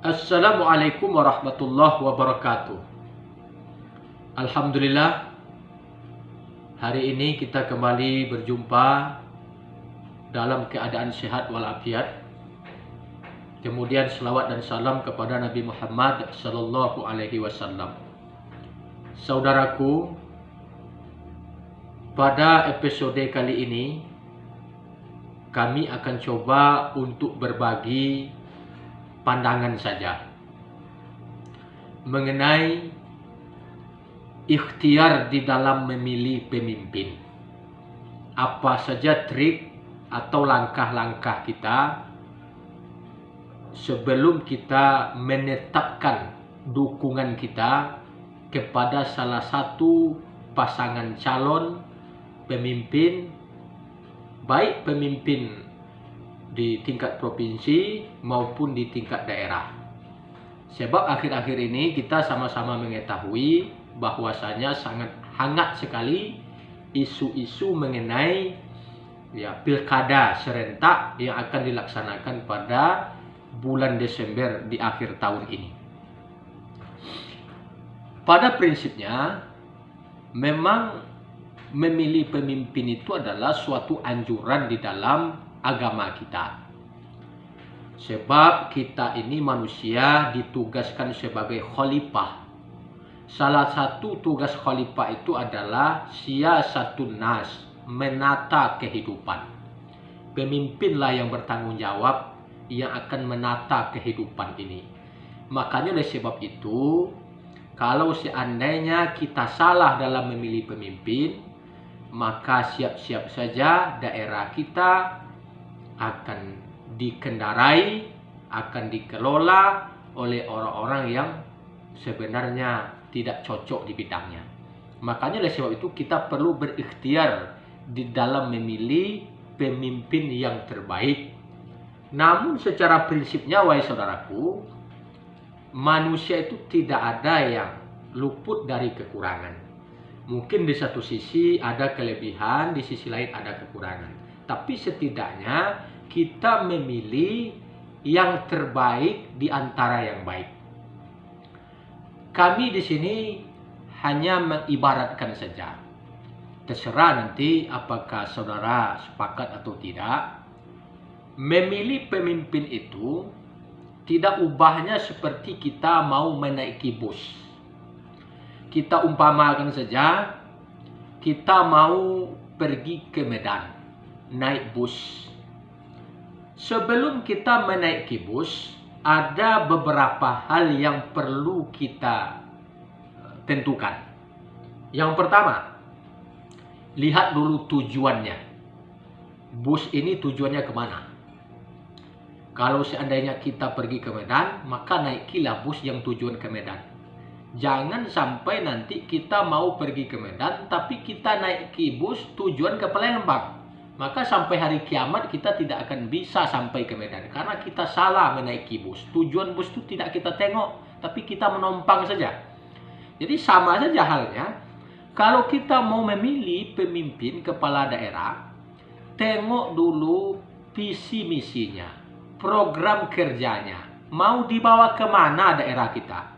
Assalamualaikum warahmatullahi wabarakatuh. Alhamdulillah, hari ini kita kembali berjumpa dalam keadaan sehat walafiat. Kemudian selawat dan salam kepada Nabi Muhammad sallallahu alaihi wasallam. Saudaraku, pada episode kali ini kami akan coba untuk berbagi pandangan saja mengenai ikhtiar di dalam memilih pemimpin. Apa saja trik atau langkah-langkah kita sebelum kita menetapkan dukungan kita kepada salah satu pasangan calon pemimpin, baik pemimpin di tingkat provinsi maupun di tingkat daerah. Sebab akhir-akhir ini kita sama-sama mengetahui bahwasanya sangat hangat sekali isu-isu mengenai pilkada serentak yang akan dilaksanakan pada bulan Desember di akhir tahun ini. Pada prinsipnya memang memilih pemimpin itu adalah suatu anjuran di dalam agama kita. Sebab kita ini manusia ditugaskan sebagai khalifah. Salah satu tugas khalifah itu adalah siyasatun nas, menata kehidupan. Pemimpinlah yang bertanggung jawab yang akan menata kehidupan ini. Makanya oleh sebab itu, kalau seandainya kita salah dalam memilih pemimpin, maka siap-siap saja daerah kita akan dikendarai, akan dikelola oleh orang-orang yang sebenarnya tidak cocok di bidangnya. Makanya oleh sebab itu kita perlu berikhtiar di dalam memilih pemimpin yang terbaik. Namun secara prinsipnya, wahai saudaraku, manusia itu tidak ada yang luput dari kekurangan. Mungkin di satu sisi ada kelebihan, di sisi lain ada kekurangan. Tapi setidaknya kita memilih yang terbaik di antara yang baik. Kami di sini hanya mengibaratkan saja. Terserah nanti apakah saudara sepakat atau tidak. Memilih pemimpin itu tidak ubahnya seperti kita mau menaiki bus. Kita umpamakan saja, kita mau pergi ke Medan, naik bus. Sebelum kita menaiki bus, ada beberapa hal yang perlu kita tentukan. Yang pertama, lihat dulu tujuannya. Bus ini tujuannya kemana? Kalau seandainya kita pergi ke Medan, maka naikilah bus yang tujuan ke Medan. Jangan sampai nanti kita mau pergi ke Medan, tapi kita naiki bus tujuan ke Palembang. Maka sampai hari kiamat kita tidak akan bisa sampai ke Medan. Karena kita salah menaiki bus. Tujuan bus itu tidak kita tengok, tapi kita menumpang saja. Jadi sama saja halnya, kalau kita mau memilih pemimpin kepala daerah, tengok dulu visi misinya, program kerjanya. Mau dibawa kemana daerah kita?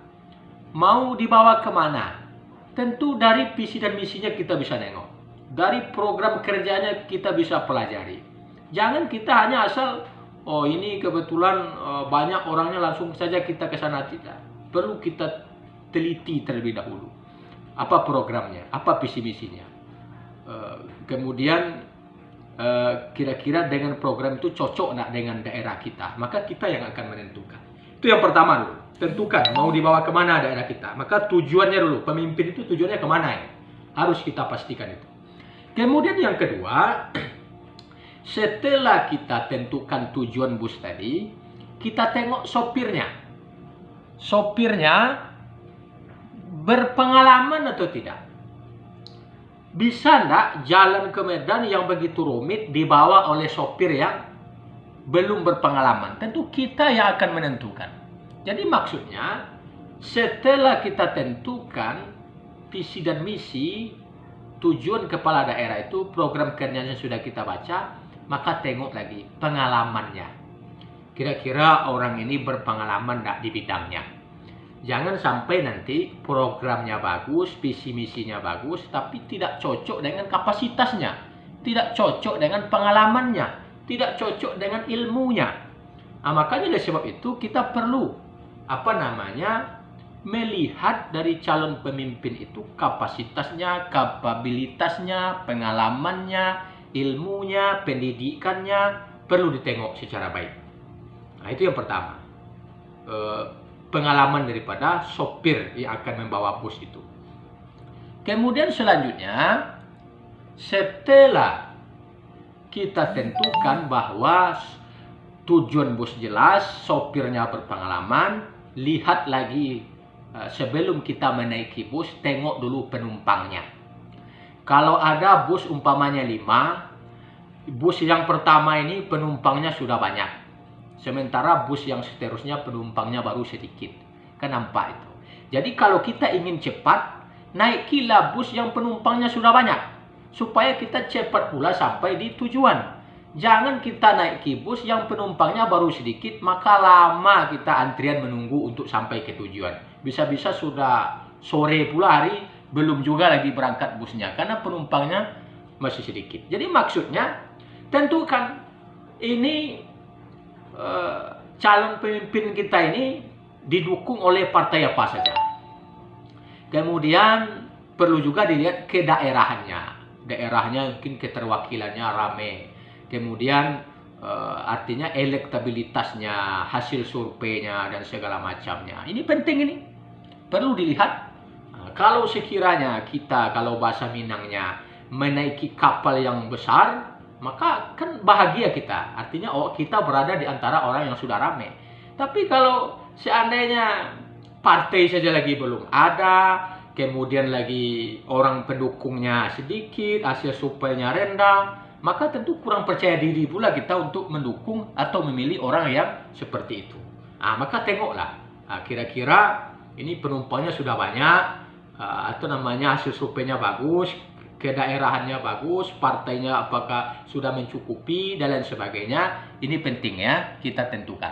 Mau dibawa kemana? Tentu dari visi dan misinya kita bisa nengok. Dari program kerjanya kita bisa pelajari. Jangan kita hanya asal, oh ini kebetulan banyak orangnya langsung saja kita ke sana. Tidak. Perlu kita teliti terlebih dahulu. Apa programnya? Apa visi misinya? Kemudian kira-kira dengan program itu cocok nggak dengan daerah kita? Maka kita yang akan menentukan. Itu yang pertama dulu. Tentukan mau dibawa kemana daerah kita. Maka tujuannya dulu. Pemimpin itu tujuannya kemana ya? Harus kita pastikan itu. Kemudian yang kedua, setelah kita tentukan tujuan bus tadi, kita tengok sopirnya. Sopirnya berpengalaman atau tidak? Bisa enggak jalan ke Medan yang begitu rumit dibawa oleh sopir yang belum berpengalaman? Tentu kita yang akan menentukan. Jadi maksudnya, setelah kita tentukan visi dan misi, tujuan kepala daerah itu, program kerjanya sudah kita baca, maka tengok lagi pengalamannya. kira-kira orang ini berpengalaman enggak di bidangnya. Jangan sampai nanti programnya bagus, visi misinya bagus, tapi tidak cocok dengan kapasitasnya, tidak cocok dengan pengalamannya, tidak cocok dengan ilmunya. Nah, makanya dari sebab itu kita perlu melihat dari calon pemimpin itu kapasitasnya, kapabilitasnya, pengalamannya, ilmunya, pendidikannya perlu ditengok secara baik. Nah, itu yang pertama. Pengalaman daripada sopir yang akan membawa bus itu. Kemudian selanjutnya, setelah kita tentukan bahwa tujuan bus jelas, sopirnya berpengalaman, lihat lagi sebelum kita menaiki bus, tengok dulu penumpangnya. Kalau ada bus umpamanya 5, bus yang pertama ini penumpangnya sudah banyak. Sementara bus yang seterusnya penumpangnya baru sedikit. Kan nampak itu. Jadi kalau kita ingin cepat, naikilah bus yang penumpangnya sudah banyak. Supaya kita cepat pula sampai di tujuan. Jangan kita naiki bus yang penumpangnya baru sedikit, maka lama kita antrian menunggu untuk sampai ke tujuan. Bisa-bisa sudah sore pula hari, belum juga lagi berangkat busnya. Karena penumpangnya masih sedikit. Jadi maksudnya, tentukan ini calon pemimpin kita ini didukung oleh partai apa saja. Kemudian perlu juga dilihat ke daerahnya. Daerahnya mungkin keterwakilannya rame. Kemudian artinya elektabilitasnya, hasil surveinya dan segala macamnya. Ini penting ini. Perlu dilihat. Kalau sekiranya kita, kalau bahasa Minangnya, menaiki kapal yang besar, maka kan bahagia kita. Artinya kita berada di antara orang yang sudah ramai. Tapi kalau seandainya partai saja lagi belum ada, kemudian lagi orang pendukungnya sedikit, hasil surveinya rendah, maka tentu kurang percaya diri pula kita untuk mendukung atau memilih orang yang seperti itu. Maka tengoklah, kira-kira ini penumpangnya sudah banyak, atau hasil surveinya bagus, kedaerahannya bagus, partainya apakah sudah mencukupi, dan lain sebagainya. Ini penting ya, kita tentukan.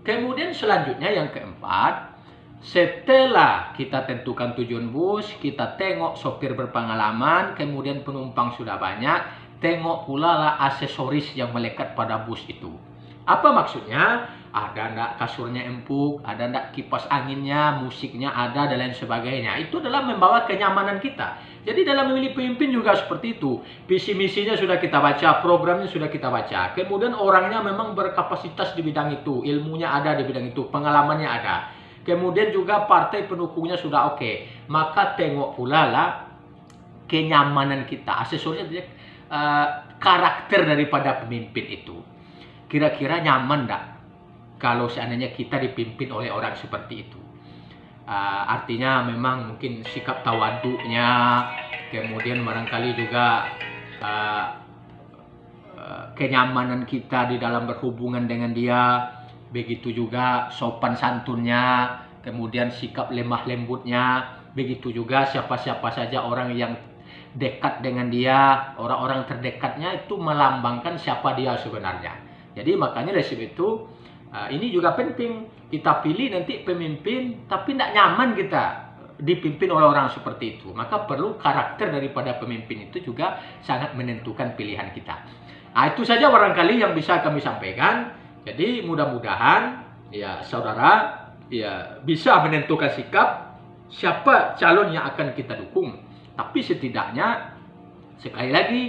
Kemudian selanjutnya yang keempat, setelah kita tentukan tujuan bus, kita tengok sopir berpengalaman, kemudian penumpang sudah banyak, tengok pula lah aksesoris yang melekat pada bus itu. Apa maksudnya? Ada enggak kasurnya empuk, ada enggak kipas anginnya, musiknya ada, dan lain sebagainya. Itu adalah membawa kenyamanan kita. Jadi dalam memilih pemimpin juga seperti itu. Visi misinya sudah kita baca, programnya sudah kita baca. Kemudian orangnya memang berkapasitas di bidang itu, ilmunya ada di bidang itu, pengalamannya ada. Kemudian juga partai pendukungnya sudah oke. Maka tengok pula lah kenyamanan kita, aksesorisnya, karakter daripada pemimpin itu. Kira-kira nyaman enggak kalau seandainya kita dipimpin oleh orang seperti itu? Artinya memang mungkin sikap tawaduknya, kemudian barangkali juga kenyamanan kita di dalam berhubungan dengan dia, begitu juga sopan santunnya, kemudian sikap lemah lembutnya, begitu juga siapa-siapa saja orang yang dekat dengan dia, orang-orang terdekatnya itu melambangkan siapa dia sebenarnya. Jadi makanya dari sebab itu ini juga penting, kita pilih nanti pemimpin tapi tidak nyaman kita dipimpin oleh orang seperti itu. Maka perlu karakter daripada pemimpin itu juga sangat menentukan pilihan kita. Itu saja barangkali yang bisa kami sampaikan. Jadi mudah-mudahan ya saudara ya bisa menentukan sikap siapa calon yang akan kita dukung. Tapi setidaknya sekali lagi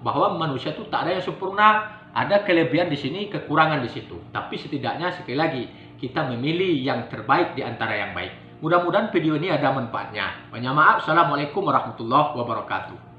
bahwa manusia itu tak ada yang sempurna. Ada kelebihan di sini, kekurangan di situ. Tapi setidaknya sekali lagi kita memilih yang terbaik di antara yang baik. Mudah-mudahan video ini ada manfaatnya. Banyak maaf. Assalamualaikum warahmatullahi wabarakatuh.